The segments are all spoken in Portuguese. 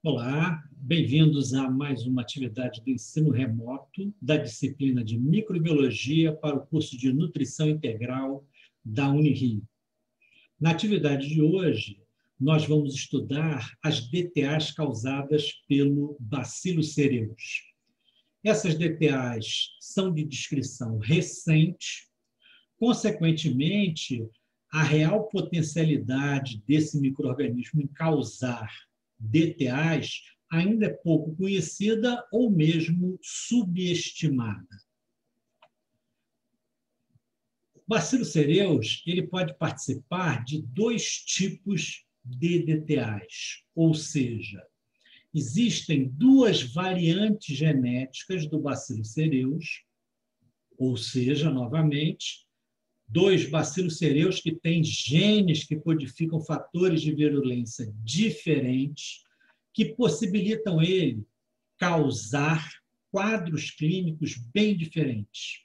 Olá, bem-vindos a mais uma atividade do ensino remoto da disciplina de Microbiologia para o curso de Nutrição Integral da Unirio. Na atividade de hoje, nós vamos estudar as DTAs causadas pelo Bacillus cereus. Essas DTAs são de descrição recente, consequentemente, a real potencialidade desse micro-organismo em causar DTAs ainda é pouco conhecida ou mesmo subestimada. O Bacillus cereus ele pode participar de dois tipos de DTAs, ou seja, existem duas variantes genéticas do Bacillus cereus, ou seja, novamente, dois Bacillus cereus que têm genes que codificam fatores de virulência diferentes, que possibilitam ele causar quadros clínicos bem diferentes.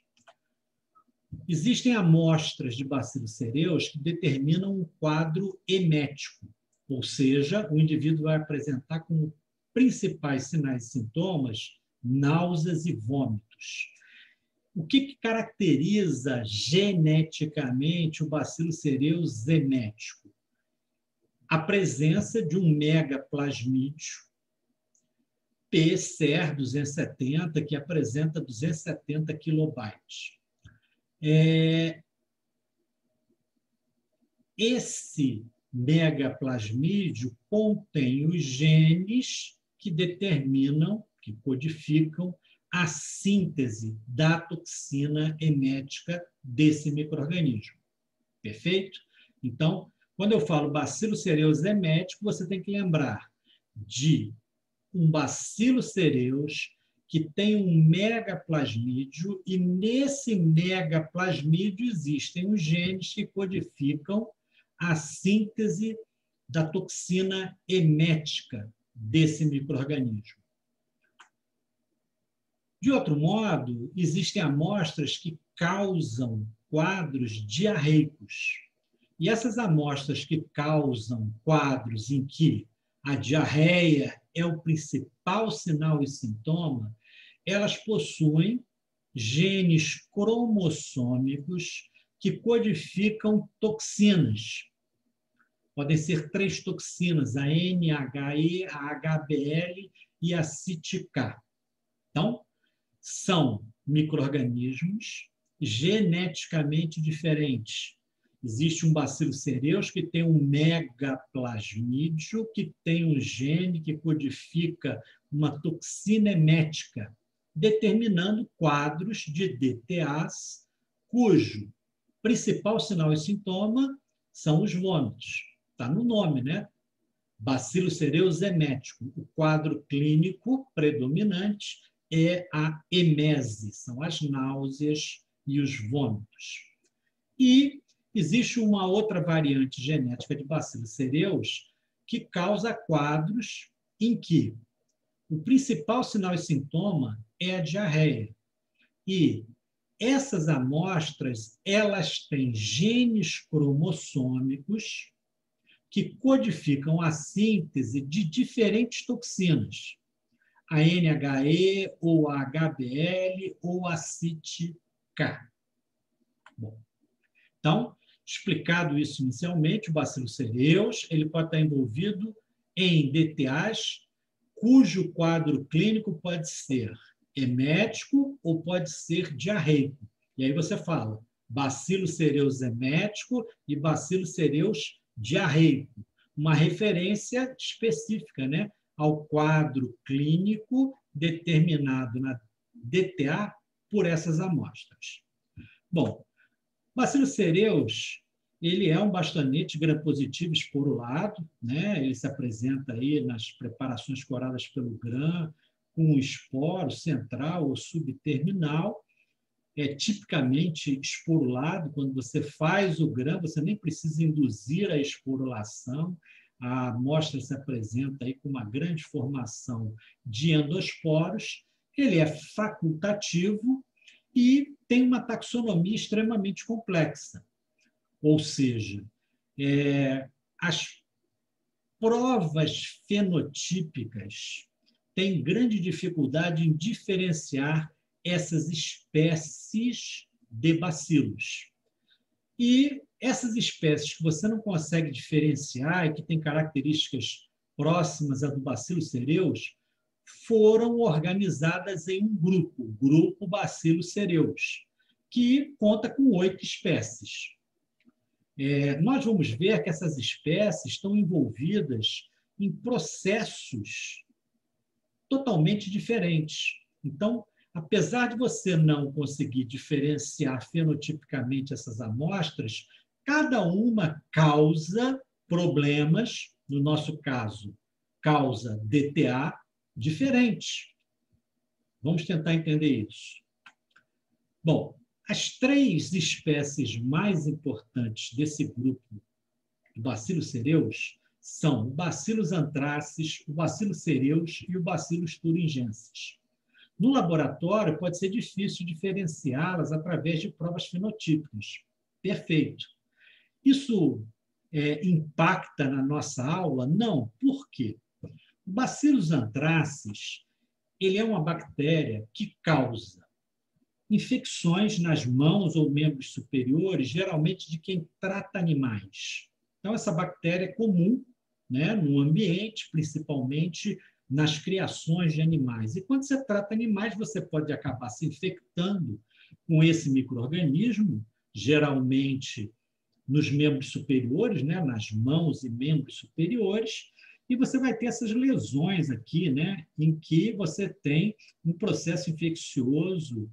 Existem amostras de Bacillus cereus que determinam um quadro emético, ou seja, o indivíduo vai apresentar como principais sinais e sintomas náuseas e vômitos. O que caracteriza geneticamente o Bacillus cereus emético? A presença de um megaplasmídio PCR 270, que apresenta 270 kilobytes. Esse megaplasmídio contém os genes que determinam, que codificam a síntese da toxina emética desse micro-organismo. Perfeito? Então, quando eu falo Bacillus cereus emético, você tem que lembrar de um Bacillus cereus que tem um megaplasmídio e nesse megaplasmídio existem os genes que codificam a síntese da toxina emética desse micro-organismo. De outro modo, existem amostras que causam quadros diarreicos. E essas amostras que causam quadros em que a diarreia é o principal sinal e sintoma, elas possuem genes cromossômicos que codificam toxinas. Podem ser 3 toxinas, a NHE, a HBL e a CIT-K. Então, são micro-organismos geneticamente diferentes. Existe um Bacillus cereus que tem um megaplasmídio, que tem um gene que codifica uma toxina emética, determinando quadros de DTAs, cujo principal sinal e sintoma são os vômitos. Está no nome, né? Bacillus cereus emético. O quadro clínico predominante é a emese, são as náuseas e os vômitos. E existe uma outra variante genética de Bacillus cereus que causa quadros em que o principal sinal e sintoma é a diarreia. E essas amostras, elas têm genes cromossômicos que codificam a síntese de diferentes toxinas. A NHE, ou a HBL, ou a CIT-K. Bom, então, explicado isso inicialmente, o Bacillus cereus ele pode estar envolvido em DTAs cujo quadro clínico pode ser emético ou pode ser diarreico. E aí você fala Bacillus cereus emético e Bacillus cereus diarreico. Uma referência específica, né, ao quadro clínico determinado na DTA por essas amostras. Bom, Bacillus cereus, ele é um bastonete gram-positivo esporulado, né? Ele se apresenta aí nas preparações coradas pelo gram, com um esporo central ou subterminal, é tipicamente esporulado. Quando você faz o gram, você nem precisa induzir a esporulação, a amostra se apresenta aí com uma grande formação de endosporos, ele é facultativo e tem uma taxonomia extremamente complexa. Ou seja, as provas fenotípicas têm grande dificuldade em diferenciar essas espécies de bacilos. E essas espécies que você não consegue diferenciar e que têm características próximas à do Bacillus cereus foram organizadas em um grupo, o grupo Bacillus cereus, que conta com 8 espécies. Nós vamos ver que essas espécies estão envolvidas em processos totalmente diferentes. Então, apesar de você não conseguir diferenciar fenotipicamente essas amostras, cada uma causa problemas, no nosso caso, causa DTA diferentes. Vamos tentar entender isso. Bom, as 3 espécies mais importantes desse grupo do Bacillus cereus são o Bacillus anthracis, o Bacillus cereus e o Bacillus thuringiensis. No laboratório, pode ser difícil diferenciá-las através de provas fenotípicas. Perfeito. Isso impacta na nossa aula? Não. Por quê? O Bacillus anthracis, ele é uma bactéria que causa infecções nas mãos ou membros superiores, geralmente de quem trata animais. Então, essa bactéria é comum, né, no ambiente, principalmente nas criações de animais. E quando você trata animais, você pode acabar se infectando com esse micro-organismo, geralmente nos membros superiores, né, nas mãos e membros superiores, e você vai ter essas lesões aqui, né, em que você tem um processo infeccioso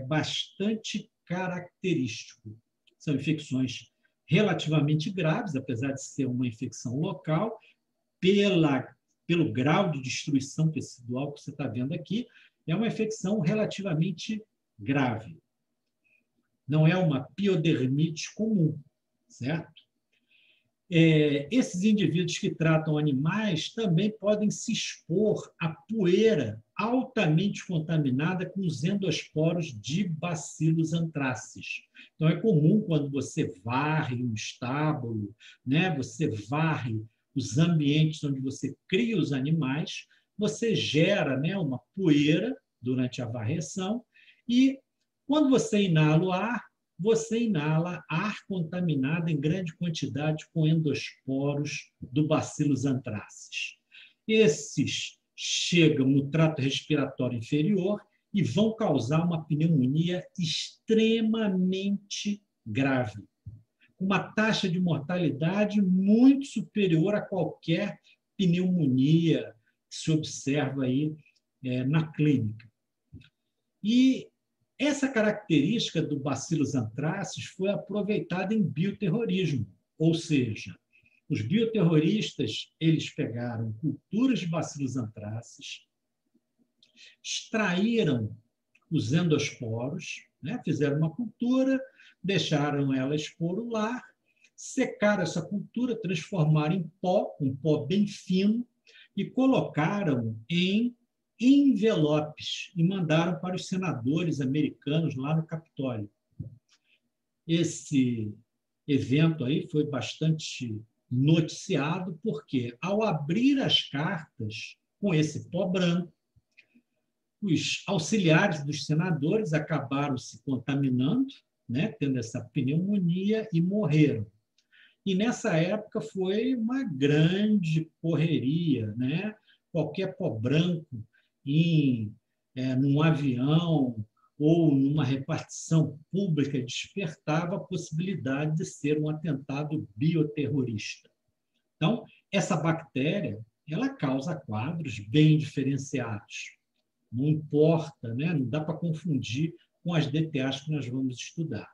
bastante característico. São infecções relativamente graves, apesar de ser uma infecção local, pelo grau de destruição tecidual que você está vendo aqui, é uma infecção relativamente grave. Não é uma piodermite comum, certo? Esses indivíduos que tratam animais também podem se expor à poeira altamente contaminada com os endosporos de Bacillus anthracis. Então, é comum quando você varre um estábulo, né, você varre os ambientes onde você cria os animais, você gera, né, uma poeira durante a varreção e, quando você inala o ar, você inala ar contaminado em grande quantidade com endosporos do Bacillus anthracis. Esses chegam no trato respiratório inferior e vão causar uma pneumonia extremamente grave, uma taxa de mortalidade muito superior a qualquer pneumonia que se observa aí na clínica. E essa característica do Bacillus anthracis foi aproveitada em bioterrorismo, ou seja, os bioterroristas, eles pegaram culturas de Bacillus anthracis, extraíram os endosporos, né, fizeram uma cultura, deixaram ela esporular, secaram essa cultura, transformaram em pó, um pó bem fino, e colocaram em envelopes e mandaram para os senadores americanos lá no Capitólio. Esse evento aí foi bastante noticiado, porque, ao abrir as cartas com esse pó branco, os auxiliares dos senadores acabaram se contaminando, né, tendo essa pneumonia e morreram. E nessa época foi uma grande correria, né? Qualquer pó branco num avião ou numa repartição pública despertava a possibilidade de ser um atentado bioterrorista. Então, essa bactéria, ela causa quadros bem diferenciados. Não importa, né? Não dá para confundir com as DTAs que nós vamos estudar.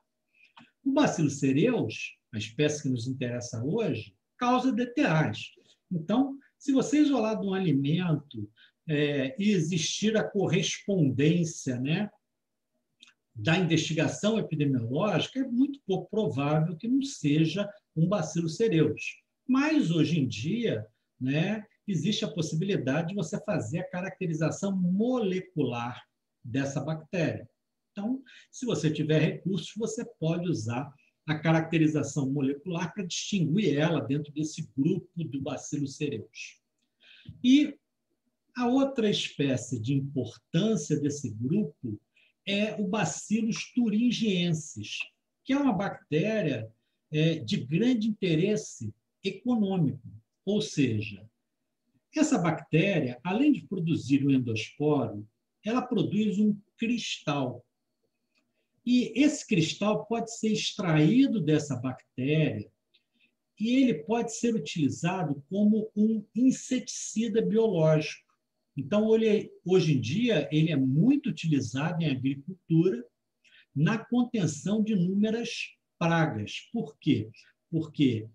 O Bacillus cereus, a espécie que nos interessa hoje, causa DTAs. Então, se você isolar de um alimento e existir a correspondência, né, da investigação epidemiológica, é muito pouco provável que não seja um Bacillus cereus. Mas, hoje em dia, né, existe a possibilidade de você fazer a caracterização molecular dessa bactéria. Então, se você tiver recursos, você pode usar a caracterização molecular para distinguir ela dentro desse grupo do Bacillus cereus. E a outra espécie de importância desse grupo é o Bacillus thuringiensis, que é uma bactéria de grande interesse econômico, ou seja, essa bactéria, além de produzir o endosporo, ela produz um cristal. E esse cristal pode ser extraído dessa bactéria e ele pode ser utilizado como um inseticida biológico. Então, hoje em dia, ele é muito utilizado em agricultura na contenção de inúmeras pragas. Por quê? Porque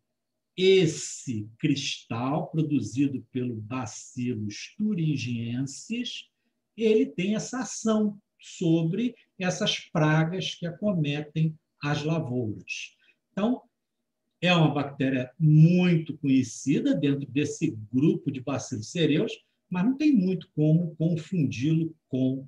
esse cristal produzido pelo Bacillus thuringiensis, ele tem essa ação sobre essas pragas que acometem as lavouras. Então, é uma bactéria muito conhecida dentro desse grupo de Bacillus cereus, mas não tem muito como confundi-lo com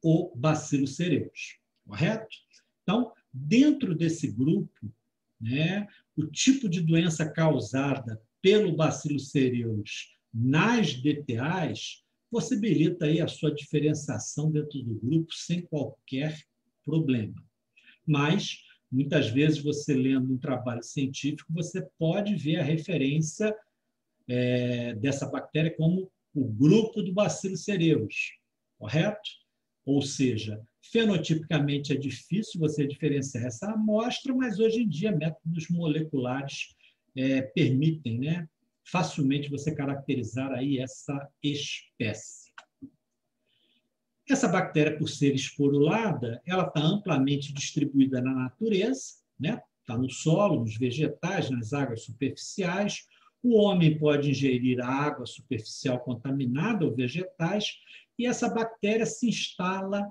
o Bacillus cereus, correto? Então, dentro desse grupo, né, o tipo de doença causada pelo Bacillus cereus nas DTAs possibilita aí a sua diferenciação dentro do grupo sem qualquer problema. Mas, muitas vezes, você lendo um trabalho científico, você pode ver a referência dessa bactéria como o grupo do Bacillus cereus, correto? Ou seja, fenotipicamente é difícil você diferenciar essa amostra, mas hoje em dia métodos moleculares permitem, né, facilmente você caracterizar aí essa espécie. Essa bactéria, por ser esporulada, ela está amplamente distribuída na natureza, né? Está no solo, nos vegetais, nas águas superficiais. O homem pode ingerir a água superficial contaminada ou vegetais, e essa bactéria se instala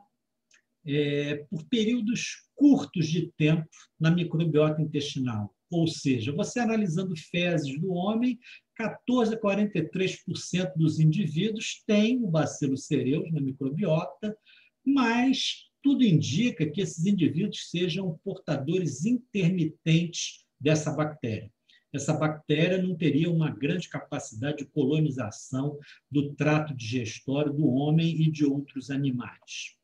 por períodos curtos de tempo na microbiota intestinal. Ou seja, você analisando fezes do homem, 14 a 43% dos indivíduos têm o Bacillus cereus na microbiota, mas tudo indica que esses indivíduos sejam portadores intermitentes dessa bactéria. Essa bactéria não teria uma grande capacidade de colonização do trato digestório do homem e de outros animais.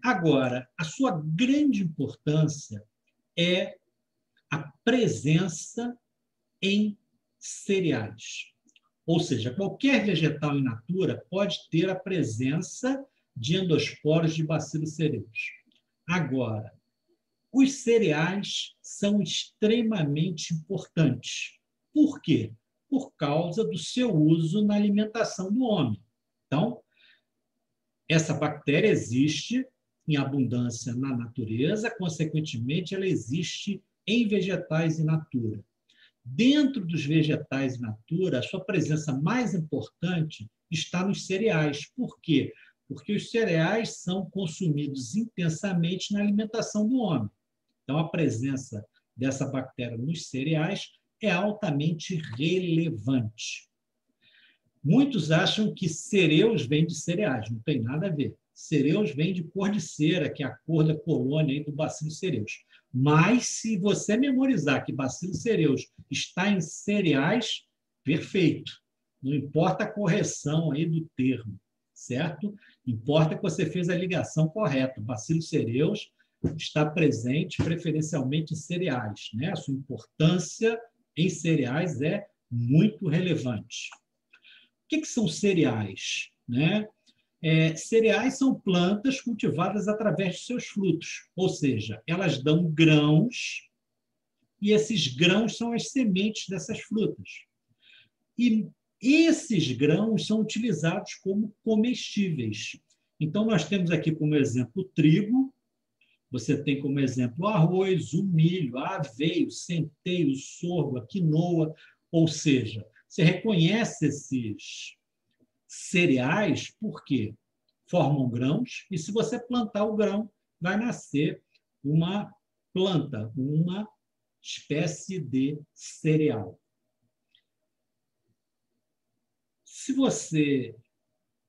Agora, a sua grande importância é a presença em cereais. Ou seja, qualquer vegetal in natura pode ter a presença de endosporos de Bacillus cereus. Agora, os cereais são extremamente importantes. Por quê? Por causa do seu uso na alimentação do homem. Então, essa bactéria existe em abundância na natureza, consequentemente, ela existe em vegetais in natura. Dentro dos vegetais in natura, a sua presença mais importante está nos cereais. Por quê? Porque os cereais são consumidos intensamente na alimentação do homem. Então, a presença dessa bactéria nos cereais é altamente relevante. Muitos acham que cereus vem de cereais, não tem nada a ver. Cereus vem de cor de cera, que é a cor da colônia aí do Bacillus cereus. Mas, se você memorizar que Bacillus cereus está em cereais, perfeito. Não importa a correção aí do termo, certo? Importa que você fez a ligação correta. Bacillus cereus está presente preferencialmente em cereais, né? A sua importância em cereais é muito relevante. O que são cereais, né? Cereais são plantas cultivadas através de seus frutos, ou seja, elas dão grãos e esses grãos são as sementes dessas frutas. E esses grãos são utilizados como comestíveis. Então, nós temos aqui como exemplo o trigo, você tem como exemplo o arroz, o milho, a aveia, o centeio, o sorgo, a quinoa, ou seja, você reconhece esses cereais porque formam grãos, e se você plantar o grão, vai nascer uma planta, uma espécie de cereal. Se você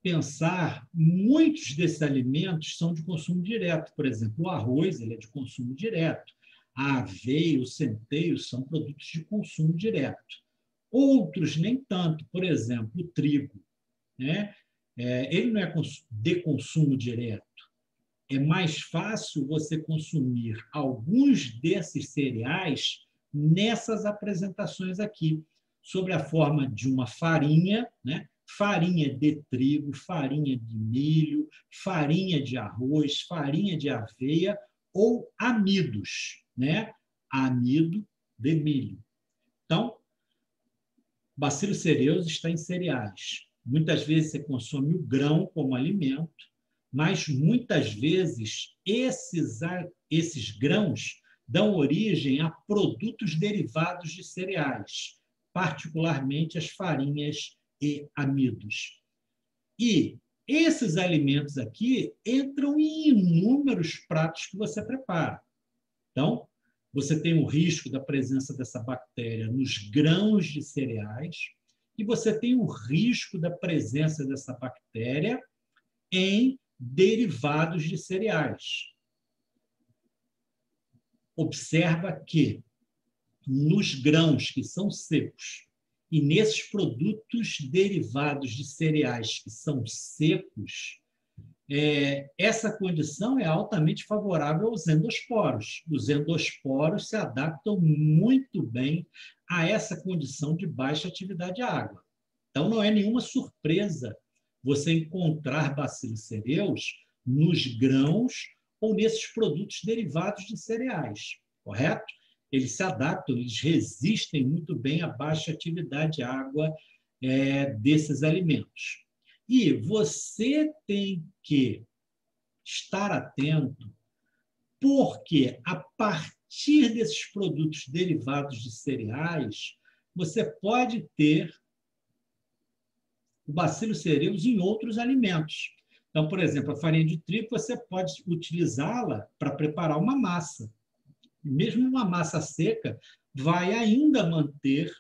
pensar, muitos desses alimentos são de consumo direto. Por exemplo, o arroz ele é de consumo direto. A aveia, o centeio são produtos de consumo direto. Outros nem tanto, por exemplo, o trigo, né? Ele não é de consumo direto. É mais fácil você consumir alguns desses cereais nessas apresentações aqui, sob a forma de uma farinha, né? Farinha de trigo, farinha de milho, farinha de arroz, farinha de aveia ou amidos, né? Amido de milho. Então, Bacillus cereus está em cereais. Muitas vezes você consome o grão como alimento, mas muitas vezes esses grãos dão origem a produtos derivados de cereais, particularmente as farinhas e amidos. E esses alimentos aqui entram em inúmeros pratos que você prepara. Então, você tem o risco da presença dessa bactéria nos grãos de cereais e você tem o risco da presença dessa bactéria em derivados de cereais. Observa que nos grãos que são secos e nesses produtos derivados de cereais que são secos, essa condição é altamente favorável aos endosporos. Os endosporos se adaptam muito bem a essa condição de baixa atividade de água. Então, não é nenhuma surpresa você encontrar Bacillus cereus nos grãos ou nesses produtos derivados de cereais, correto? Eles se adaptam, eles resistem muito bem à baixa atividade de água desses alimentos. E você tem que estar atento, porque a partir desses produtos derivados de cereais, você pode ter o Bacillus cereus em outros alimentos. Então, por exemplo, a farinha de trigo, você pode utilizá-la para preparar uma massa. Mesmo uma massa seca, vai ainda manter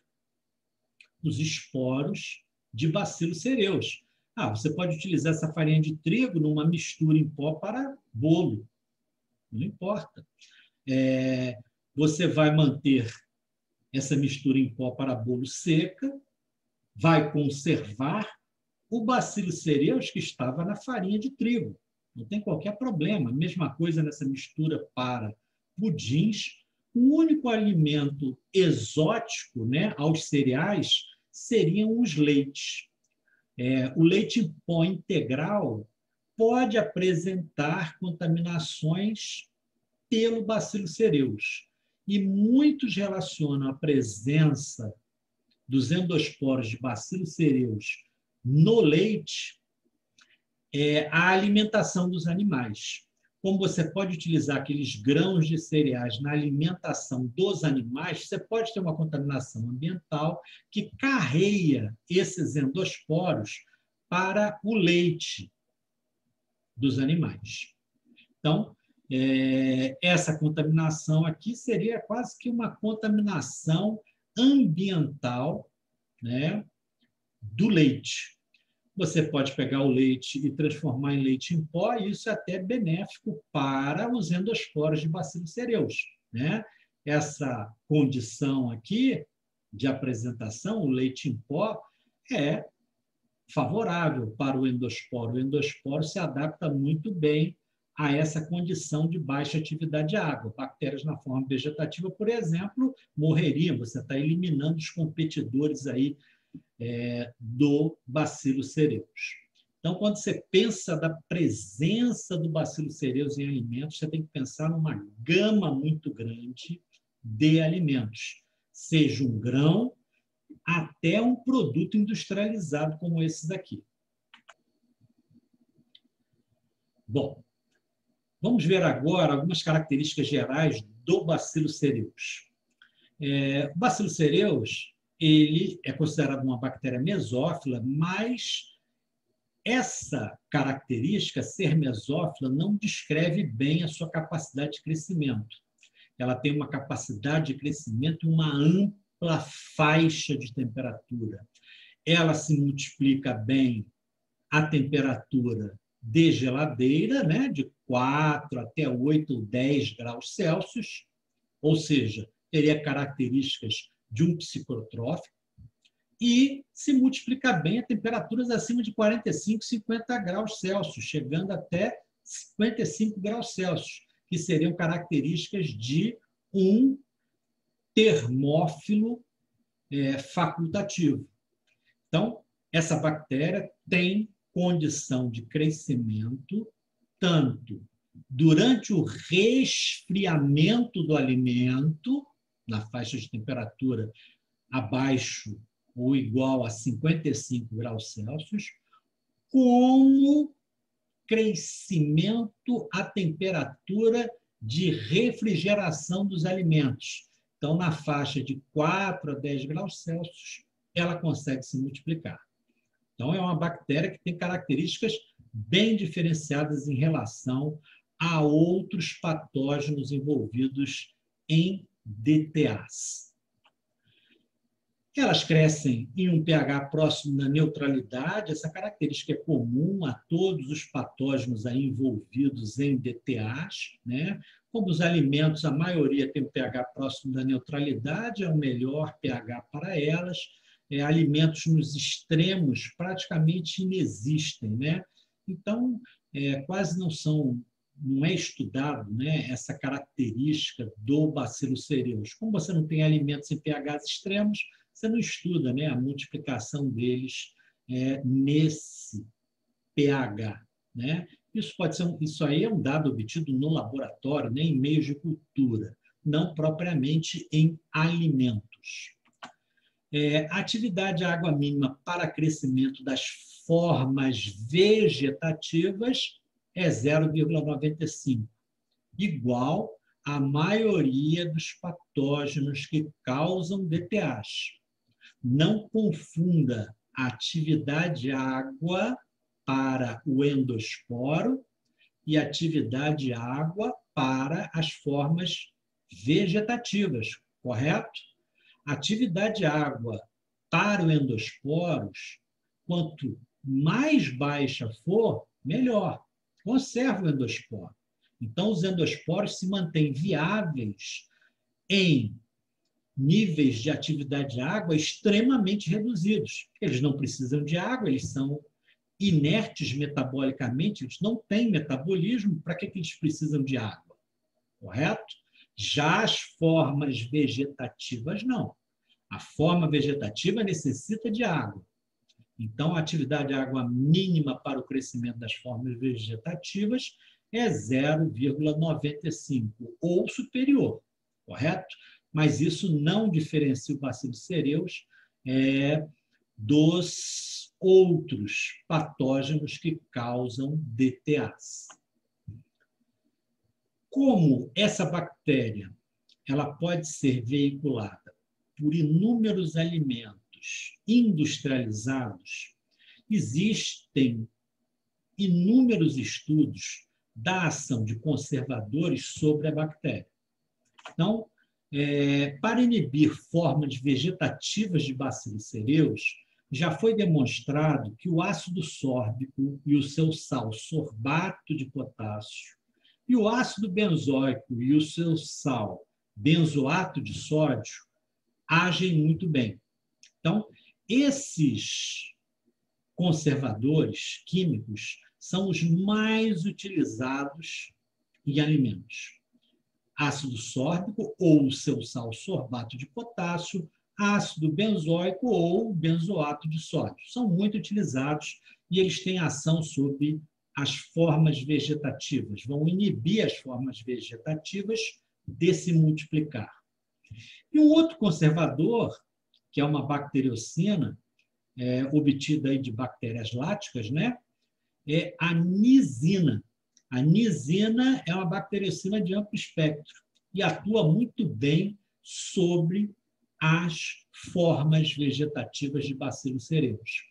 os esporos de Bacillus cereus. Você pode utilizar essa farinha de trigo numa mistura em pó para bolo. Não importa. Você vai manter essa mistura em pó para bolo seca, vai conservar o Bacillus cereus que estava na farinha de trigo. Não tem qualquer problema. Mesma coisa nessa mistura para pudins. O único alimento exótico, né, aos cereais seriam os leites. O leite em pó integral pode apresentar contaminações pelo Bacillus cereus. E muitos relacionam a presença dos endosporos de Bacillus cereus no leite à alimentação dos animais. Como você pode utilizar aqueles grãos de cereais na alimentação dos animais, você pode ter uma contaminação ambiental que carreia esses endosporos para o leite dos animais. Então, essa contaminação aqui seria quase que uma contaminação ambiental, né, do leite. Você pode pegar o leite e transformar em leite em pó, e isso é até benéfico para os endosporos de Bacillus cereus, né? Essa condição aqui de apresentação, o leite em pó, é favorável para o endosporo. O endosporo se adapta muito bem a essa condição de baixa atividade de água. Bactérias na forma vegetativa, por exemplo, morreriam. Você está eliminando os competidores aí do Bacillus cereus. Então, quando você pensa da presença do Bacillus cereus em alimentos, você tem que pensar numa gama muito grande de alimentos, seja um grão até um produto industrializado como esses aqui. Bom, vamos ver agora algumas características gerais do Bacillus cereus. O Bacillus cereus, ele é considerado uma bactéria mesófila, mas essa característica, ser mesófila, não descreve bem a sua capacidade de crescimento. Ela tem uma capacidade de crescimento em uma ampla faixa de temperatura. Ela se multiplica bem à temperatura de geladeira, né, de 4 até 8 ou 10 graus Celsius, ou seja, teria características de um psicotrófico, e se multiplicar bem a temperaturas acima de 45, 50 graus Celsius, chegando até 55 graus Celsius, que seriam características de um termófilo facultativo. Então, essa bactéria tem condição de crescimento tanto durante o resfriamento do alimento, na faixa de temperatura abaixo ou igual a 55 graus Celsius, como crescimento à temperatura de refrigeração dos alimentos. Então, na faixa de 4 a 10 graus Celsius, ela consegue se multiplicar. Então, é uma bactéria que tem características bem diferenciadas em relação a outros patógenos envolvidos em DTAs. Elas crescem em um pH próximo da neutralidade. Essa característica é comum a todos os patógenos aí envolvidos em DTAs, né? Como os alimentos, a maioria tem um pH próximo da neutralidade, é o melhor pH para elas. Alimentos nos extremos praticamente inexistem, né? Então, quase não é estudado, né, essa característica do Bacillus cereus. Como você não tem alimentos em pHs extremos, você não estuda, né, a multiplicação deles nesse pH, né? Isso aí é um dado obtido no laboratório, né, em meios de cultura, não propriamente em alimentos. A atividade de água mínima para crescimento das formas vegetativas é 0,95, igual à maioria dos patógenos que causam DTAs. Não confunda a atividade água para o endosporo e atividade água para as formas vegetativas, correto? Atividade água para o endosporos, quanto mais baixa for, melhor. Conserva o endosporo. Então, os endosporos se mantêm viáveis em níveis de atividade de água extremamente reduzidos. Eles não precisam de água, eles são inertes metabolicamente, eles não têm metabolismo, para que eles precisam de água? Correto? Já as formas vegetativas, não. A forma vegetativa necessita de água. Então, a atividade de água mínima para o crescimento das formas vegetativas é 0,95 ou superior, correto? Mas isso não diferencia o Bacillus cereus dos outros patógenos que causam DTAs. Como essa bactéria ela pode ser veiculada por inúmeros alimentos industrializados, existem inúmeros estudos da ação de conservadores sobre a bactéria. Então, para inibir formas vegetativas de Bacillus cereus, já foi demonstrado que o ácido sórbico e o seu sal sorbato de potássio e o ácido benzoico e o seu sal benzoato de sódio agem muito bem. Então, esses conservadores químicos são os mais utilizados em alimentos. Ácido sórbico ou o seu sal sorbato de potássio, ácido benzoico ou benzoato de sódio. São muito utilizados e eles têm ação sobre as formas vegetativas, vão inibir as formas vegetativas de se multiplicar. E um outro conservador, que é uma bacteriocina, obtida aí de bactérias láticas, né? É a nisina. A nisina é uma bacteriocina de amplo espectro e atua muito bem sobre as formas vegetativas de Bacillus cereus.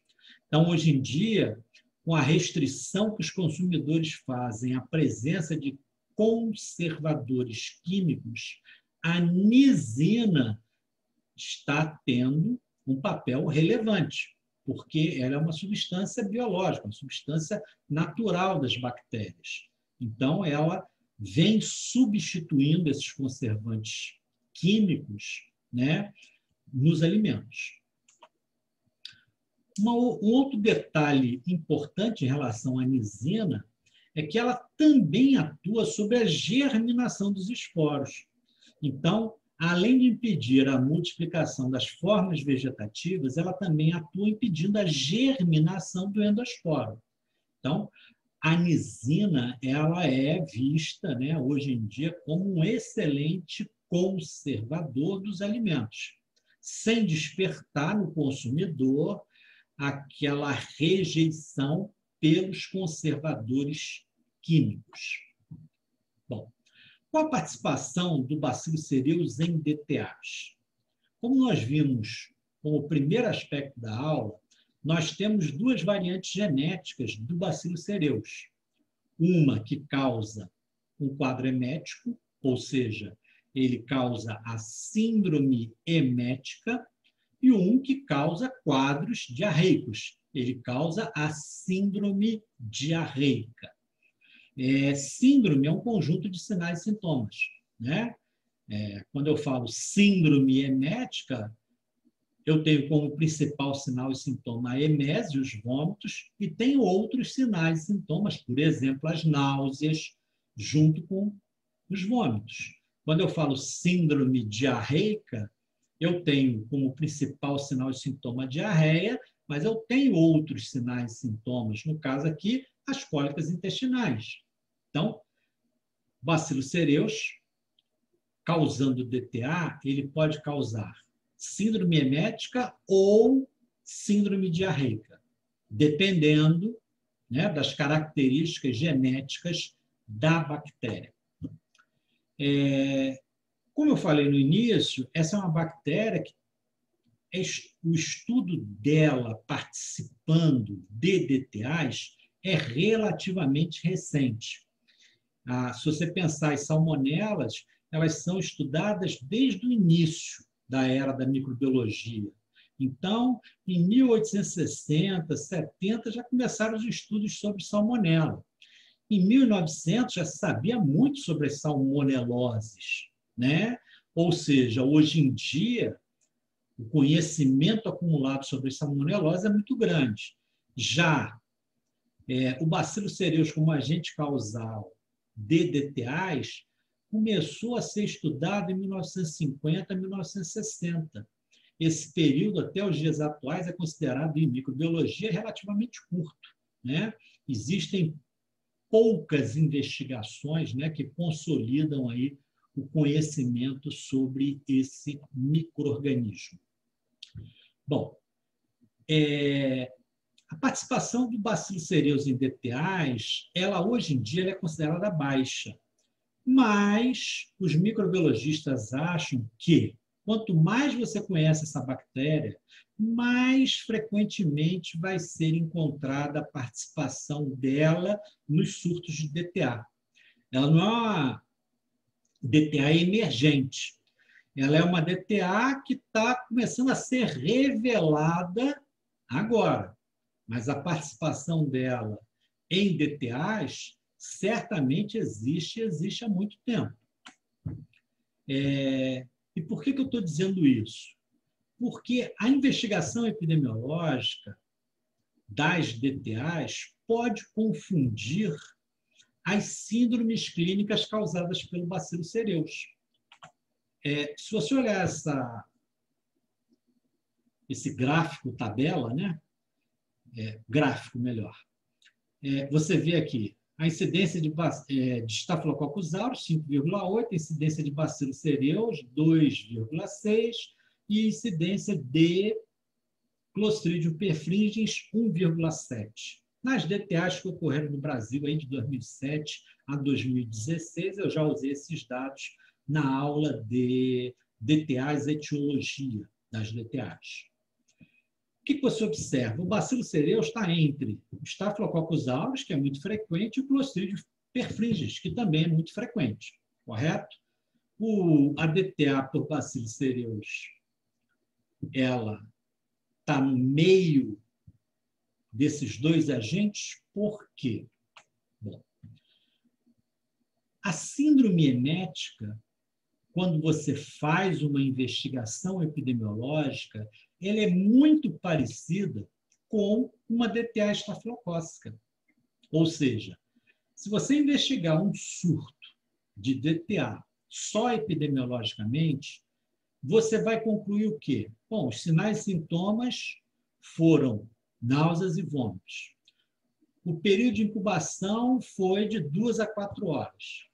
Então, hoje em dia, com a restrição que os consumidores fazem à presença de conservadores químicos, a nisina está tendo um papel relevante, porque ela é uma substância biológica, uma substância natural das bactérias. Então, ela vem substituindo esses conservantes químicos, né, nos alimentos. Um outro detalhe importante em relação à anisina é que ela também atua sobre a germinação dos esporos. Então, além de impedir a multiplicação das formas vegetativas, ela também atua impedindo a germinação do endosporo. Então, a anisina ela é vista, né, hoje em dia como um excelente conservador dos alimentos, sem despertar no consumidor aquela rejeição pelos conservadores químicos. Bom, com a participação do Bacillus cereus em DTAs, como nós vimos como primeiro aspecto da aula, nós temos duas variantes genéticas do Bacillus cereus. Uma que causa um quadro emético, ou seja, ele causa a síndrome emética, e um que causa quadros diarreicos. Ele causa a síndrome diarreica. Síndrome é um conjunto de sinais e sintomas, né? Quando eu falo síndrome emética, eu tenho como principal sinal e sintoma a emese, os vômitos, e tenho outros sinais e sintomas, por exemplo, as náuseas, junto com os vômitos. Quando eu falo síndrome diarreica, eu tenho como principal sinal e sintoma a diarreia, mas eu tenho outros sinais e sintomas, no caso aqui, as cólicas intestinais. Então, Bacillus cereus, causando DTA, ele pode causar síndrome emética ou síndrome diarreica, dependendo, né, das características genéticas da bactéria. Como eu falei no início, essa é uma bactéria que o estudo dela participando de DTAs é relativamente recente. Se você pensar em salmonelas, elas são estudadas desde o início da era da microbiologia. Então, em 1860, 70, já começaram os estudos sobre salmonela. Em 1900, já se sabia muito sobre as salmoneloses, né? Ou seja, hoje em dia, o conhecimento acumulado sobre as salmoneloses é muito grande. Já o Bacillus cereus como agente causal de DTAs começou a ser estudado em 1950 a 1960. Esse período, até os dias atuais, é considerado em microbiologia relativamente curto, né? Existem poucas investigações, né, que consolidam aí o conhecimento sobre esse micro-organismo. Bom, a participação do Bacillus cereus em DTAs, ela hoje em dia ela é considerada baixa, mas os microbiologistas acham que quanto mais você conhece essa bactéria, mais frequentemente vai ser encontrada a participação dela nos surtos de DTA. Ela não é uma DTA emergente, ela é uma DTA que está começando a ser revelada agora, mas a participação dela em DTAs certamente existe há muito tempo. E por que eu estou dizendo isso? Porque a investigação epidemiológica das DTAs pode confundir as síndromes clínicas causadas pelo Bacillus cereus. Se você olhar esse gráfico, tabela, né? Gráfico melhor, você vê aqui a incidência de Staphylococcus aureus, 5,8, incidência de Bacillus cereus, 2,6, e incidência de Clostridium perfringens, 1,7. Nas DTAs que ocorreram no Brasil aí de 2007 a 2016, eu já usei esses dados na aula de DTAs, etiologia das DTAs. O que você observa? O Bacillus cereus está entre o Staphylococcus aureus, que é muito frequente, e o Clostridium perfringens, que também é muito frequente, correto? A DTA por Bacillus cereus, ela está no meio desses dois agentes, por quê? Bom, a síndrome emética quando você faz uma investigação epidemiológica, ela é muito parecida com uma DTA estafilocócica. Ou seja, se você investigar um surto de DTA só epidemiologicamente, você vai concluir o quê? Bom, os sinais e sintomas foram náuseas e vômitos. O período de incubação foi de 2 a 4 horas.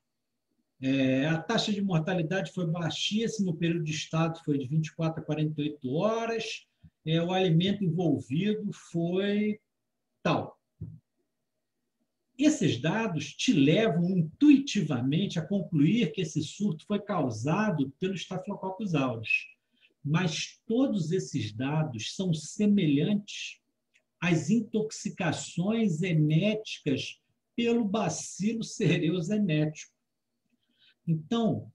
A taxa de mortalidade foi baixíssima, o período de estado foi de 24 a 48 horas, o alimento envolvido foi tal. Esses dados te levam intuitivamente a concluir que esse surto foi causado pelo Staphylococcus aureus. Mas todos esses dados são semelhantes às intoxicações eméticas pelo bacilo cereus emético. Então,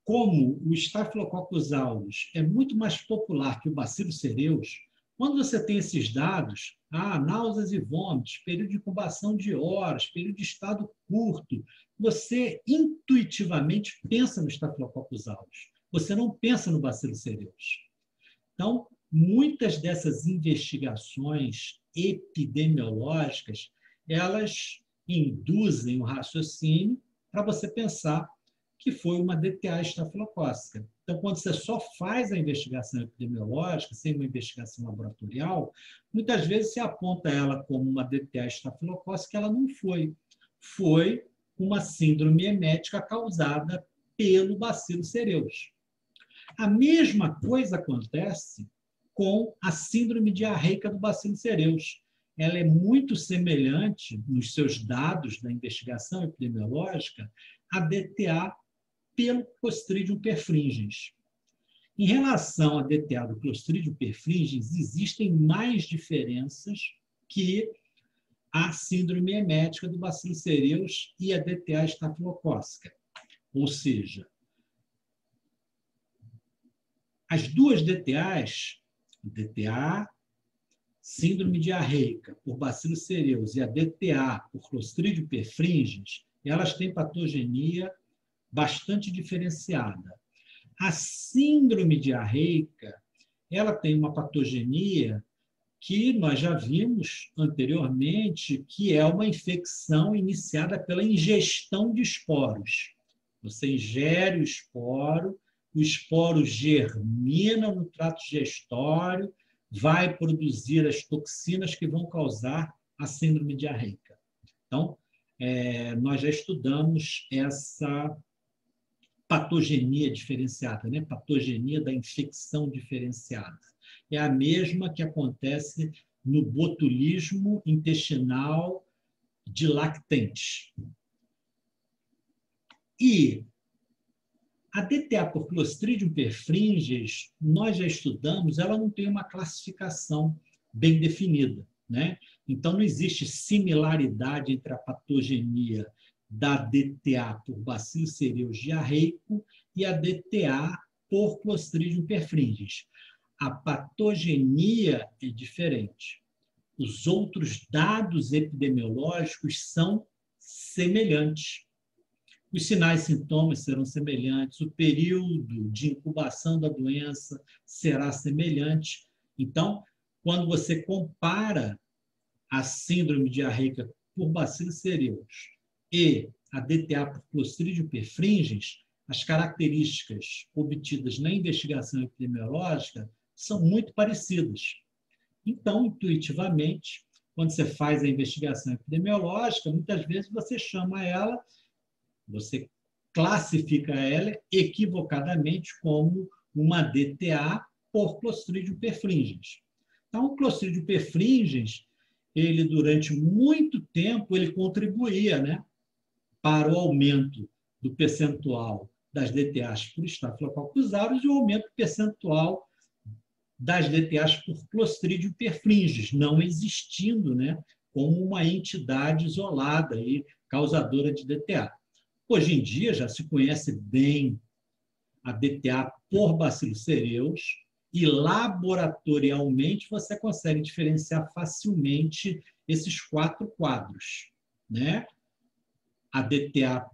como o Staphylococcus aureus é muito mais popular que o bacilo cereus, quando você tem esses dados, náuseas e vômitos, período de incubação de horas, período de estado curto, você intuitivamente pensa no Staphylococcus aureus. Você não pensa no bacilo cereus. Então, muitas dessas investigações epidemiológicas, elas induzem o raciocínio para você pensar que foi uma DTA estafilocócica. Então, quando você só faz a investigação epidemiológica, sem uma investigação laboratorial, muitas vezes você aponta ela como uma DTA estafilocócica, ela não foi. Foi uma síndrome emética causada pelo bacilo cereus. A mesma coisa acontece com a síndrome diarreica do bacilo cereus. Ela é muito semelhante, nos seus dados da investigação epidemiológica, à DTA pelo Clostridium perfringens. Em relação à DTA do Clostridium perfringens, existem mais diferenças que a síndrome emética do bacilo cereus e a DTA estafilocócica. Ou seja, as duas DTAs, DTA síndrome diarreica por bacilo cereus e a DTA por Clostridium perfringens, elas têm patogenia bastante diferenciada. A síndrome diarreica, ela tem uma patogenia que nós já vimos anteriormente, que é uma infecção iniciada pela ingestão de esporos. Você ingere o esporo germina no trato digestório, vai produzir as toxinas que vão causar a síndrome diarreica. Então, nós já estudamos essa patogenia diferenciada, né? Patogenia da infecção diferenciada. É a mesma que acontece no botulismo intestinal de lactentes. E a DTA por Clostridium perfringens, nós já estudamos, ela não tem uma classificação bem definida, né? Então, não existe similaridade entre a patogenia da DTA por bacilo cereus diarreico e a DTA por Clostridium perfringens. A patogenia é diferente. Os outros dados epidemiológicos são semelhantes. Os sinais e sintomas serão semelhantes, o período de incubação da doença será semelhante. Então, quando você compara a síndrome diarreica por bacilo cereus e a DTA por Clostridium perfringens, as características obtidas na investigação epidemiológica são muito parecidas. Então, intuitivamente, quando você faz a investigação epidemiológica, muitas vezes você chama ela, você classifica ela equivocadamente como uma DTA por Clostridium perfringens. Então, o Clostridium perfringens, ele durante muito tempo ele contribuía, né, para o aumento do percentual das DTAs por Staphylococcus aureus e o aumento percentual das DTAs por Clostridium perfringens, não existindo, né, como uma entidade isolada e causadora de DTA. Hoje em dia já se conhece bem a DTA por bacilo cereus e laboratorialmente você consegue diferenciar facilmente esses 4 quadros, né? A DTA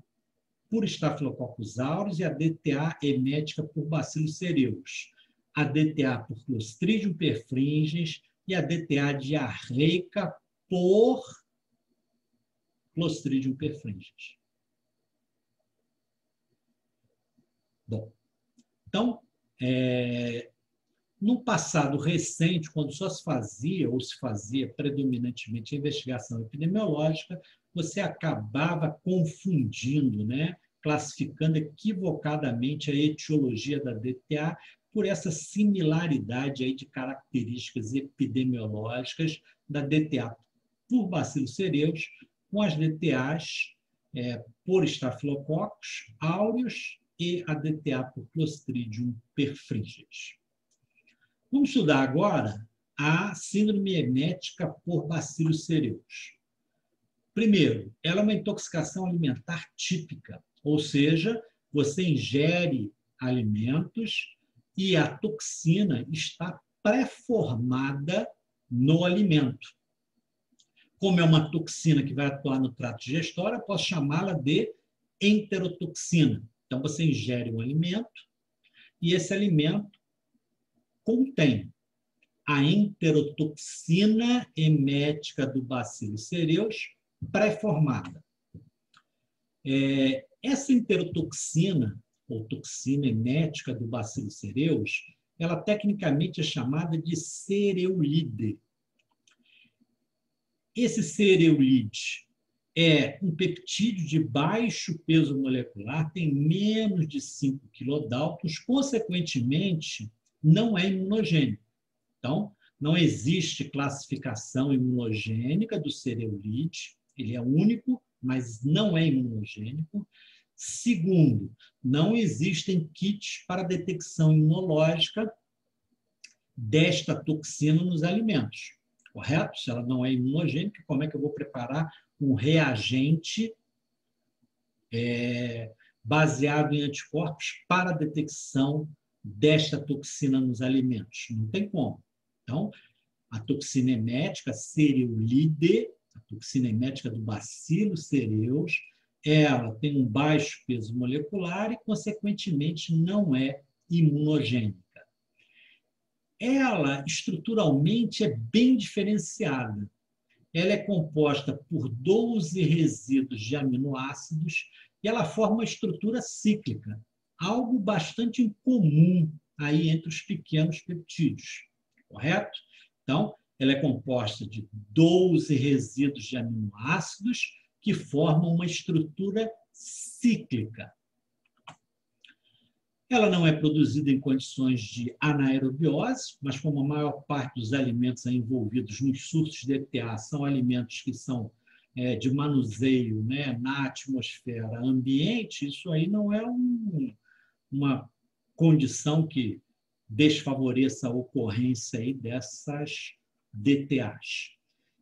por Staphylococcus aureus e a DTA emética por Bacillus cereus, a DTA por Clostridium perfringens e a DTA diarreica por Clostridium perfringens. Bom, então, no passado recente, quando só se fazia ou se fazia predominantemente a investigação epidemiológica, você acabava confundindo, né, classificando equivocadamente a etiologia da DTA por essa similaridade aí de características epidemiológicas da DTA por Bacillus cereus com as DTAs por Staphylococcus aureus e a DTA por Clostridium perfringens. Vamos estudar agora a síndrome emética por Bacillus cereus. Primeiro, ela é uma intoxicação alimentar típica, ou seja, você ingere alimentos e a toxina está pré-formada no alimento. Como é uma toxina que vai atuar no trato digestório, eu posso chamá-la de enterotoxina. Então, você ingere um alimento e esse alimento contém a enterotoxina emética do Bacillus cereus pré-formada. Essa enterotoxina, ou toxina emética do Bacillus cereus, ela tecnicamente é chamada de cereulide. Esse cereulide é um peptídeo de baixo peso molecular, tem menos de 5 quilodaltons, consequentemente, não é imunogênico. Então, não existe classificação imunogênica do cereulide, ele é único, mas não é imunogênico. Segundo, não existem kits para detecção imunológica desta toxina nos alimentos, correto? Se ela não é imunogênica, como é que eu vou preparar um reagente baseado em anticorpos para a detecção desta toxina nos alimentos? Não tem como. Então, a toxina emética cereulide, a toxina emética do Bacillus cereus, ela tem um baixo peso molecular e, consequentemente, não é imunogênica. Ela, estruturalmente, é bem diferenciada. Ela é composta por 12 resíduos de aminoácidos e ela forma uma estrutura cíclica, algo bastante incomum aí entre os pequenos peptídeos, correto? Então, ela é composta de 12 resíduos de aminoácidos que formam uma estrutura cíclica. Ela não é produzida em condições de anaerobiose, mas como a maior parte dos alimentos envolvidos nos surtos de ETA são alimentos que são de manuseio, né, na atmosfera ambiente, isso aí não é uma condição que desfavoreça a ocorrência aí dessas DTAs.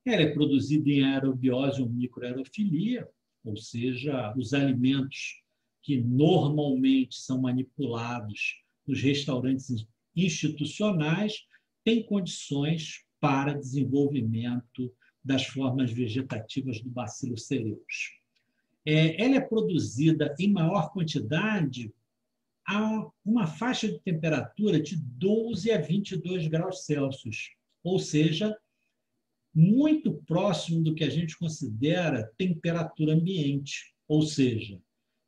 Ela é produzida em aerobiose ou microaerofilia, ou seja, os alimentos que normalmente são manipulados nos restaurantes institucionais têm condições para desenvolvimento das formas vegetativas do Bacillus cereus. Ela é produzida em maior quantidade a uma faixa de temperatura de 12 a 22 graus Celsius, ou seja, muito próximo do que a gente considera temperatura ambiente, ou seja,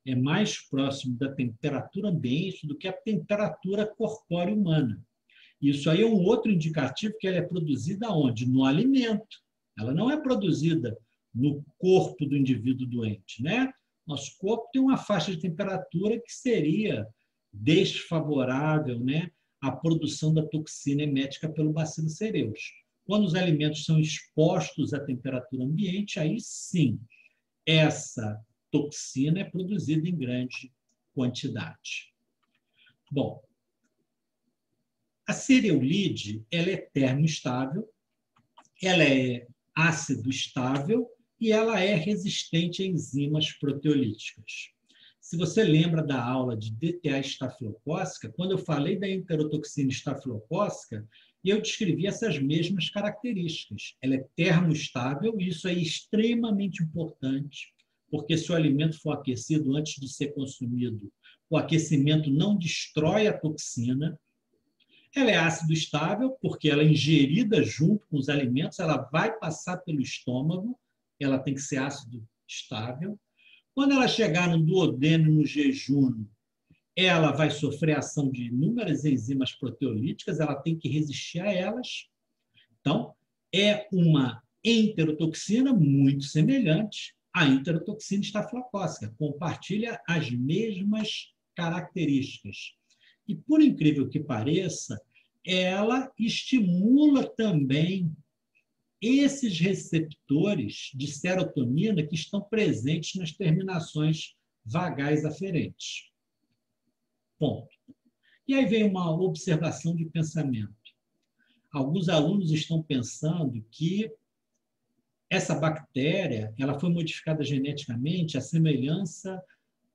é mais próximo da temperatura ambiente do que a temperatura corpórea humana. Isso aí é um outro indicativo que ela é produzida onde? No alimento. Ela não é produzida no corpo do indivíduo doente, né? Nosso corpo tem uma faixa de temperatura que seria desfavorável, né, à produção da toxina emética pelo Bacillus cereus. Quando os alimentos são expostos à temperatura ambiente, aí sim, essa toxina é produzida em grande quantidade. Bom, a cereulide, ela é termoestável, ela é ácido estável e ela é resistente a enzimas proteolíticas. Se você lembra da aula de DTA estafilocócica, quando eu falei da enterotoxina estafilocócica, eu descrevi essas mesmas características. Ela é termoestável e isso é extremamente importante porque se o alimento for aquecido antes de ser consumido, o aquecimento não destrói a toxina. Ela é ácido estável, porque ela é ingerida junto com os alimentos, ela vai passar pelo estômago, ela tem que ser ácido estável. Quando ela chegar no duodeno, no jejum, ela vai sofrer a ação de inúmeras enzimas proteolíticas, ela tem que resistir a elas. Então, é uma enterotoxina muito semelhante à enterotoxina estafilocócica, compartilha as mesmas características. E, por incrível que pareça, ela estimula também esses receptores de serotonina que estão presentes nas terminações vagais aferentes. Ponto. E aí vem uma observação de pensamento. Alguns alunos estão pensando que essa bactéria ela foi modificada geneticamente à semelhança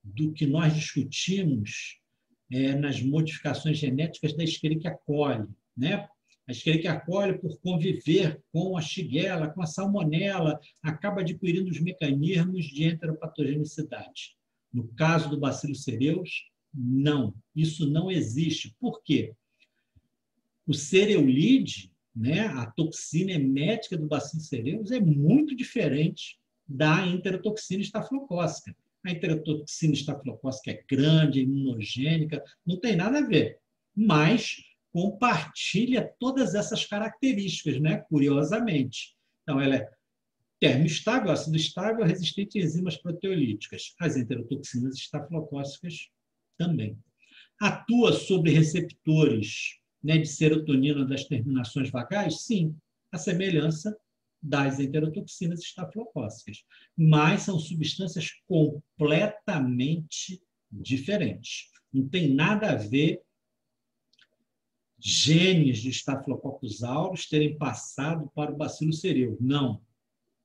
do que nós discutimos nas modificações genéticas da Escherichia coli, né? A Escherichia coli, por conviver com a Shigella, com a Salmonella, acaba adquirindo os mecanismos de enteropatogenicidade. No caso do Bacillus cereus, não. Isso não existe. Por quê? O cereulide, né, a toxina emética do Bacillus cereus, é muito diferente da enterotoxina estafilocócica. A enterotoxina estafilocócica é grande, é imunogênica, não tem nada a ver, mas compartilha todas essas características, né, curiosamente. Então, ela é termoestável, ácido estável, resistente a enzimas proteolíticas. As enterotoxinas estafilocócicas também. Atua sobre receptores, né, de serotonina das terminações vagais? Sim, a semelhança das enterotoxinas estafilocócicas, mas são substâncias completamente diferentes. Não tem nada a ver genes de Staphylococcus aureus terem passado para o Bacillus cereus. Não.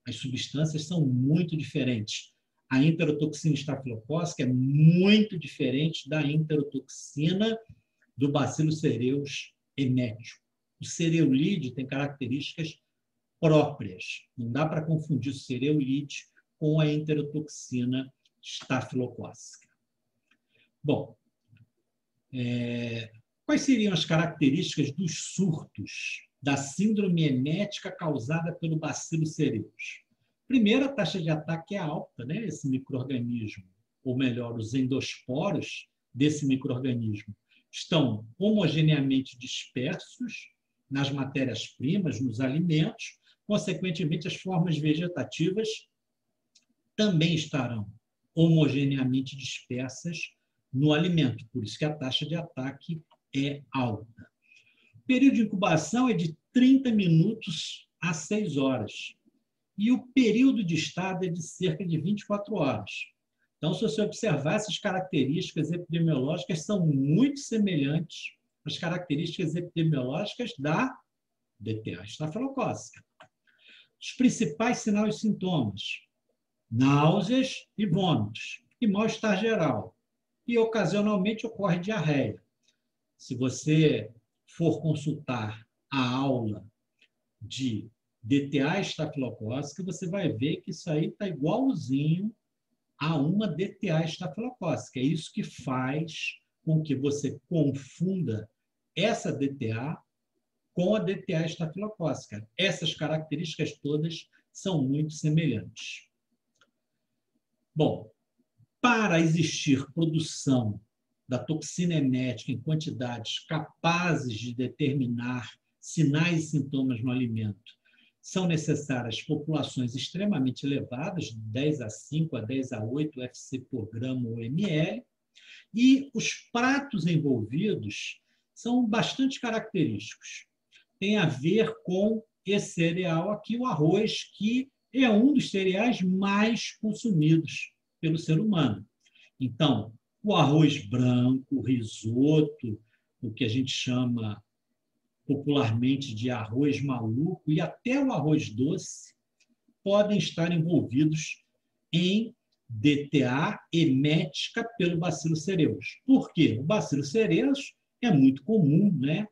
As substâncias são muito diferentes. A enterotoxina estafilocócica é muito diferente da enterotoxina do Bacillus cereus emético. O cereulide tem características próprias. Não dá para confundir o cereulide com a enterotoxina estafilocócica. Bom, quais seriam as características dos surtos da síndrome emética causada pelo Bacillus cereus? Primeiro, a taxa de ataque é alta, né? Esse micro-organismo, ou melhor, os endosporos desse micro-organismo, estão homogeneamente dispersos nas matérias-primas, nos alimentos, consequentemente, as formas vegetativas também estarão homogeneamente dispersas no alimento, por isso que a taxa de ataque é alta. O período de incubação é de 30 minutos a 6 horas. E o período de estado é de cerca de 24 horas. Então, se você observar, essas características epidemiológicas são muito semelhantes às características epidemiológicas da DTA estafilocócica. Os principais sinais e sintomas: náuseas e vômitos, e mal-estar geral. E, ocasionalmente, ocorre diarreia. Se você for consultar a aula de DTA estafilocócica, você vai ver que isso aí está igualzinho a uma DTA estafilocócica. É isso que faz com que você confunda essa DTA com a DTA estafilocócica. Essas características todas são muito semelhantes. Bom, para existir produção da toxina emética em quantidades capazes de determinar sinais e sintomas no alimento, são necessárias populações extremamente elevadas, de 10 a 5 a 10 a 8 UFC por grama ou ml, e os pratos envolvidos são bastante característicos. Tem a ver com esse cereal aqui, o arroz, que é um dos cereais mais consumidos pelo ser humano. Então, o arroz branco, o risoto, o que a gente chama popularmente de arroz maluco, e até o arroz doce, podem estar envolvidos em DTA emética pelo Bacillus cereus. Por quê? O Bacillus cereus é muito comum, né?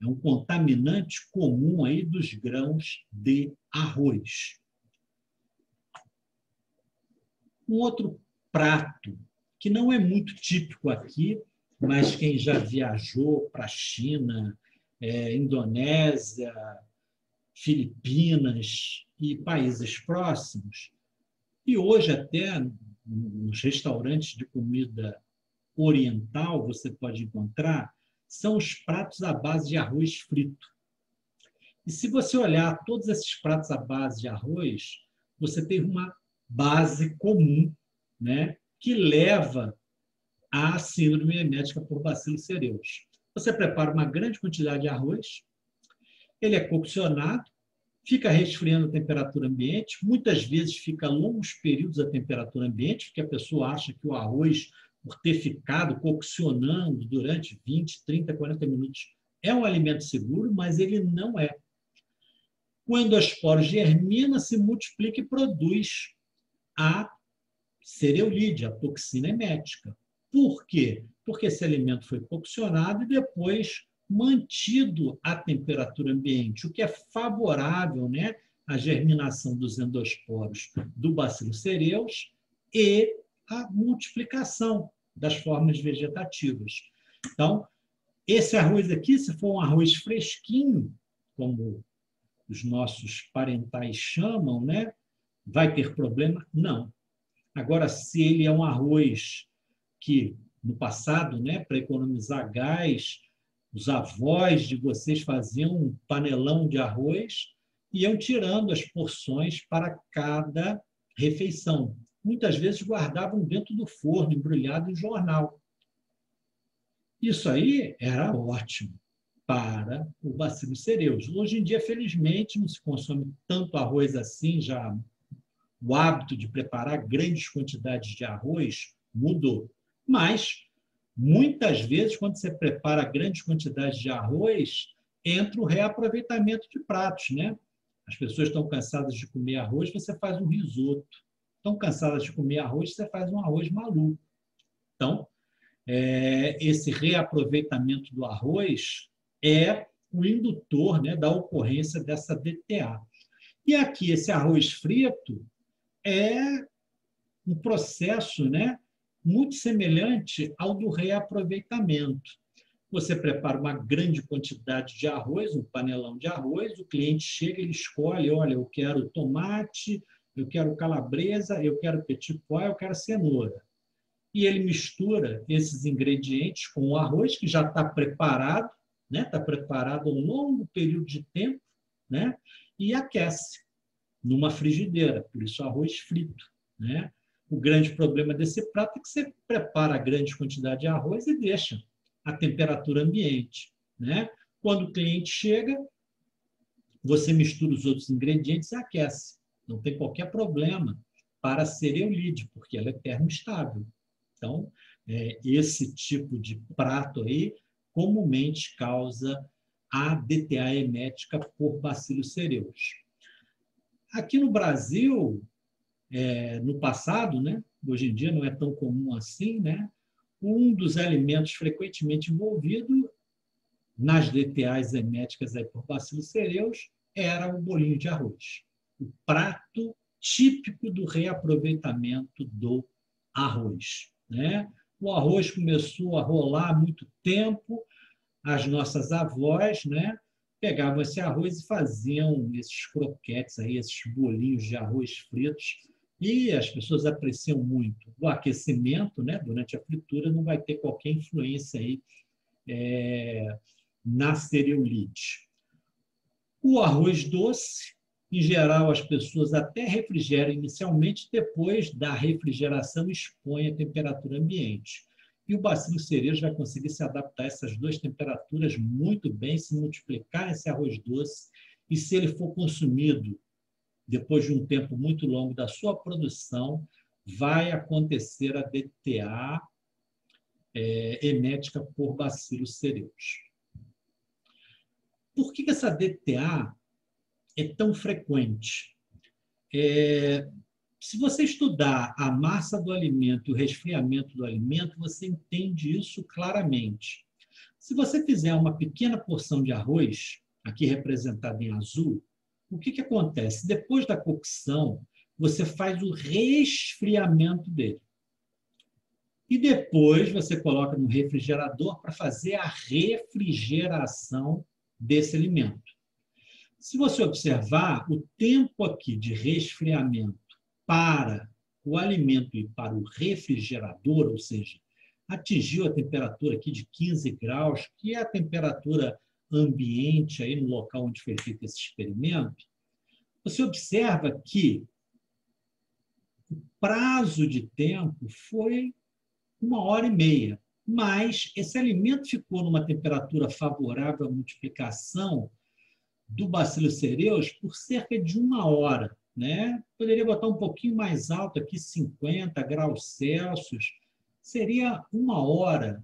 É um contaminante comum aí dos grãos de arroz. Um outro prato, que não é muito típico aqui, mas quem já viajou para a China, Indonésia, Filipinas e países próximos, e hoje até nos restaurantes de comida oriental você pode encontrar, são os pratos à base de arroz frito. E se você olhar todos esses pratos à base de arroz, você tem uma base comum, né, que leva à síndrome emética por Bacillus cereus. Você prepara uma grande quantidade de arroz, ele é coccionado, fica resfriando a temperatura ambiente, muitas vezes fica longos períodos a temperatura ambiente, porque a pessoa acha que o arroz, por ter ficado coccionando durante 20, 30, 40 minutos, é um alimento seguro, mas ele não é. O endosporo germina, se multiplica e produz a cereulide, a toxina emética. Por quê? Porque esse alimento foi coccionado e depois mantido à temperatura ambiente, o que é favorável, né, à germinação dos endosporos do Bacillus cereus e à multiplicação das formas vegetativas. Então, esse arroz aqui, se for um arroz fresquinho, como os nossos parentais chamam, né, vai ter problema? Não. Agora, se ele é um arroz que, no passado, né, para economizar gás, os avós de vocês faziam um panelão de arroz e iam tirando as porções para cada refeição. Muitas vezes guardavam dentro do forno, embrulhado em jornal. Isso aí era ótimo para o Bacillus cereus. Hoje em dia, felizmente, não se consome tanto arroz assim, já o hábito de preparar grandes quantidades de arroz mudou. Mas, muitas vezes, quando você prepara grandes quantidades de arroz, entra o reaproveitamento de pratos, né? As pessoas estão cansadas de comer arroz, você faz um risoto. Estão cansadas de comer arroz, você faz um arroz maluco. Então, esse reaproveitamento do arroz é o indutor, né, da ocorrência dessa DTA. E aqui, esse arroz frito é um processo, né, muito semelhante ao do reaproveitamento. Você prepara uma grande quantidade de arroz, um panelão de arroz, o cliente chega, ele escolhe, olha, eu quero tomate, eu quero calabresa, eu quero petit pois, eu quero cenoura. E ele mistura esses ingredientes com o arroz, que já está preparado, né? Está preparado há um longo período de tempo, né? E aquece numa frigideira, por isso arroz frito, né? O grande problema desse prato é que você prepara a grande quantidade de arroz e deixa a temperatura ambiente, né? Quando o cliente chega, você mistura os outros ingredientes e aquece. Não tem qualquer problema para a cereulide, porque ela é termoestável. Então, esse tipo de prato aí comumente causa a DTA emética por Bacillus cereus. Aqui no Brasil, no passado, né, hoje em dia não é tão comum assim, né, um dos alimentos frequentemente envolvido nas DTAs eméticas aí por Bacillus cereus era o bolinho de arroz, o prato típico do reaproveitamento do arroz, né? O arroz começou a rolar há muito tempo, as nossas avós, né, pegavam esse arroz e faziam esses croquetes aí, esses bolinhos de arroz fritos, e as pessoas apreciam muito. O aquecimento, né, durante a fritura não vai ter qualquer influência aí na cereulite. O arroz doce, em geral, as pessoas até refrigeram inicialmente, depois da refrigeração expõe a temperatura ambiente. E o Bacillus cereus vai conseguir se adaptar a essas duas temperaturas muito bem, se multiplicar esse arroz doce, e se ele for consumido depois de um tempo muito longo da sua produção, vai acontecer a DTA emética por Bacillus cereus. Por que essa DTA é tão frequente? Se você estudar a massa do alimento e o resfriamento do alimento, você entende isso claramente. Se você fizer uma pequena porção de arroz, aqui representada em azul, o que acontece? Depois da cocção, você faz o resfriamento dele. E depois você coloca no refrigerador para fazer a refrigeração desse alimento. Se você observar, o tempo aqui de resfriamento para o alimento ir para o refrigerador, ou seja, atingiu a temperatura aqui de 15 graus, que é a temperatura ambiente aí no local onde foi feito esse experimento, você observa que o prazo de tempo foi 1h30, mas esse alimento ficou numa temperatura favorável à multiplicação do Bacillus cereus por cerca de 1 hora. Né? Poderia botar um pouquinho mais alto aqui, 50 graus Celsius. Seria 1 hora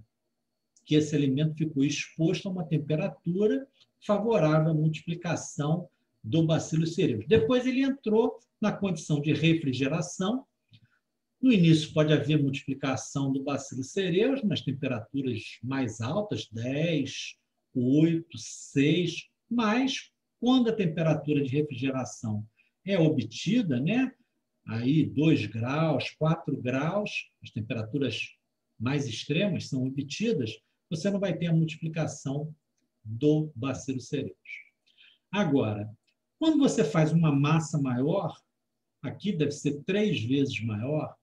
que esse alimento ficou exposto a uma temperatura favorável à multiplicação do Bacillus cereus. Depois ele entrou na condição de refrigeração. No início pode haver multiplicação do Bacillus cereus nas temperaturas mais altas, 10, 8, 6, mas quando a temperatura de refrigeração é obtida, né? Aí 2 graus, 4 graus, as temperaturas mais extremas são obtidas, você não vai ter a multiplicação do Bacillus cereus. Agora, quando você faz uma massa maior, aqui deve ser 3 vezes maior,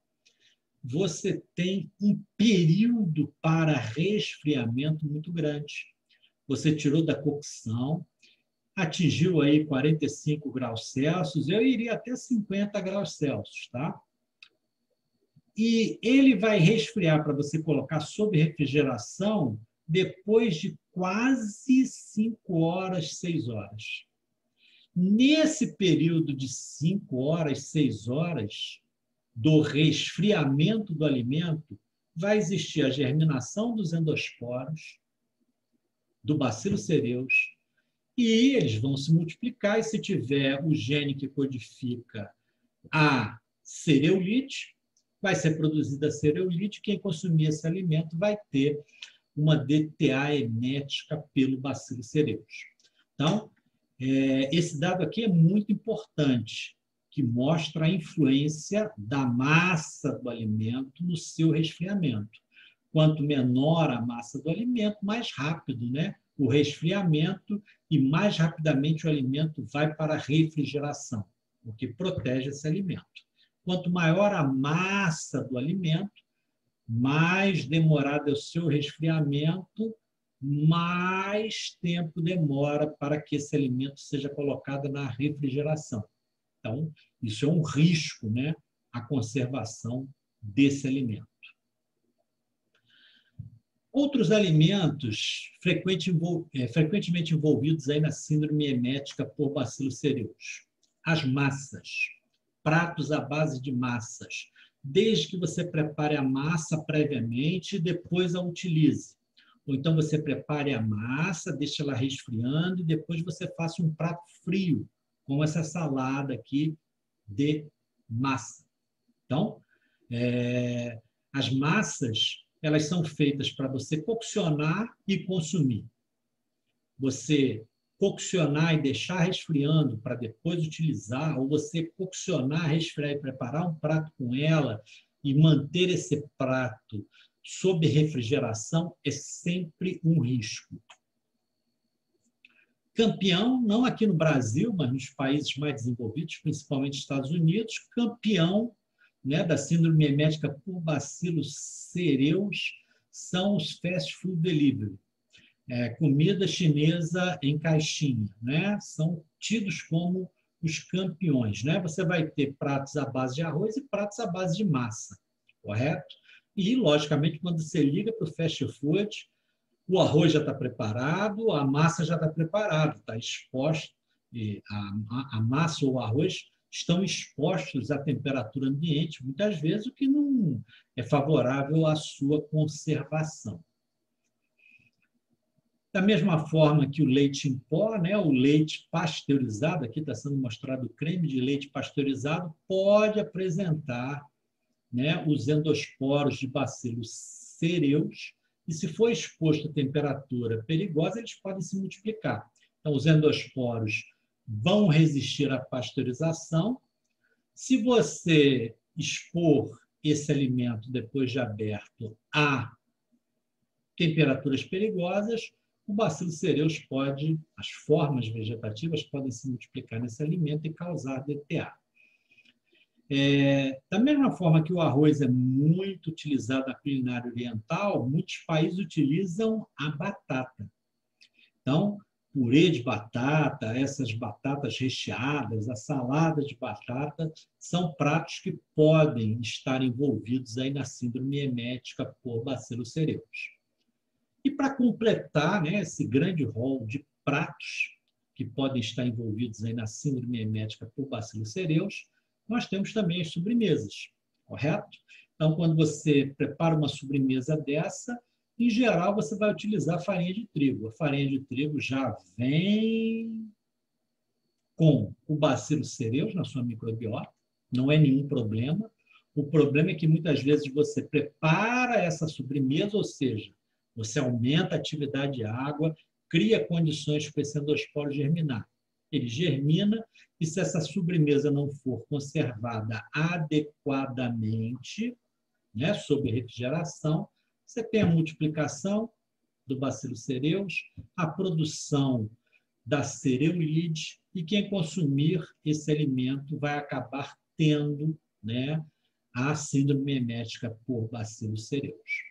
você tem um período para resfriamento muito grande. Você tirou da cocção, atingiu aí 45 graus Celsius, eu iria até 50 graus Celsius, tá? E ele vai resfriar para você colocar sob refrigeração depois de quase 5 horas, 6 horas. Nesse período de 5 horas, 6 horas do resfriamento do alimento, vai existir a germinação dos endosporos, do Bacillus cereus, e eles vão se multiplicar, e se tiver o gene que codifica a cereulite, vai ser produzida a cereulite, quem consumir esse alimento vai ter uma DTA emética pelo Bacillus cereus. Então, esse dado aqui é muito importante, que mostra a influência da massa do alimento no seu resfriamento. Quanto menor a massa do alimento, mais rápido, né? O resfriamento e mais rapidamente o alimento vai para a refrigeração, o que protege esse alimento. Quanto maior a massa do alimento, mais demorado é o seu resfriamento, mais tempo demora para que esse alimento seja colocado na refrigeração. Então, isso é um risco, né? A conservação desse alimento. Outros alimentos frequentemente envolvidos aí na síndrome emética por Bacillus cereus. As massas, pratos à base de massas, desde que você prepare a massa previamente e depois a utilize. Ou então você prepare a massa, deixe ela resfriando e depois você faça um prato frio, como essa salada aqui de massa. Então, as massas, elas são feitas para você coccionar e consumir. Você coccionar e deixar resfriando para depois utilizar, ou você coccionar, resfriar e preparar um prato com ela e manter esse prato sob refrigeração é sempre um risco. Campeão, não aqui no Brasil, mas nos países mais desenvolvidos, principalmente Estados Unidos, campeão, né, da síndrome emética por Bacillus cereus são os fast food delivery. Comida chinesa em caixinha, né? São tidos como os campeões, né? Você vai ter pratos à base de arroz e pratos à base de massa, correto? E, logicamente, quando você liga para o fast food, o arroz já está preparado, a massa já está preparada, está exposto, e a massa ou o arroz estão expostos à temperatura ambiente, muitas vezes, o que não é favorável à sua conservação. Da mesma forma que o leite em pó, né, o leite pasteurizado, aqui está sendo mostrado o creme de leite pasteurizado, pode apresentar, né, os endosporos de Bacillus cereus, e se for exposto a temperatura perigosa, eles podem se multiplicar. Então, os endosporos vão resistir à pasteurização, Se você expor esse alimento depois de aberto a temperaturas perigosas, o bacilo cereus pode, as formas vegetativas podem se multiplicar nesse alimento e causar DTA. Da mesma forma que o arroz é muito utilizado na culinária oriental, muitos países utilizam a batata. Então, purê de batata, essas batatas recheadas, a salada de batata, são pratos que podem estar envolvidos aí na síndrome emética por bacillus cereus. E para completar, né, esse grande rol de pratos que podem estar envolvidos aí na síndrome emética por bacillus cereus, nós temos também as sobremesas, correto? Então, quando você prepara uma sobremesa dessa, em geral, você vai utilizar farinha de trigo. A farinha de trigo já vem com o bacillus cereus na sua microbiota, não é nenhum problema. O problema é que muitas vezes você prepara essa sobremesa, ou seja, você aumenta a atividade de água, cria condições para esse endosporo germinar. Ele germina e se essa sobremesa não for conservada adequadamente, né, sob refrigeração, você tem a multiplicação do bacillus cereus, a produção da cereulide, e quem consumir esse alimento vai acabar tendo, né, a síndrome emética por bacillus cereus.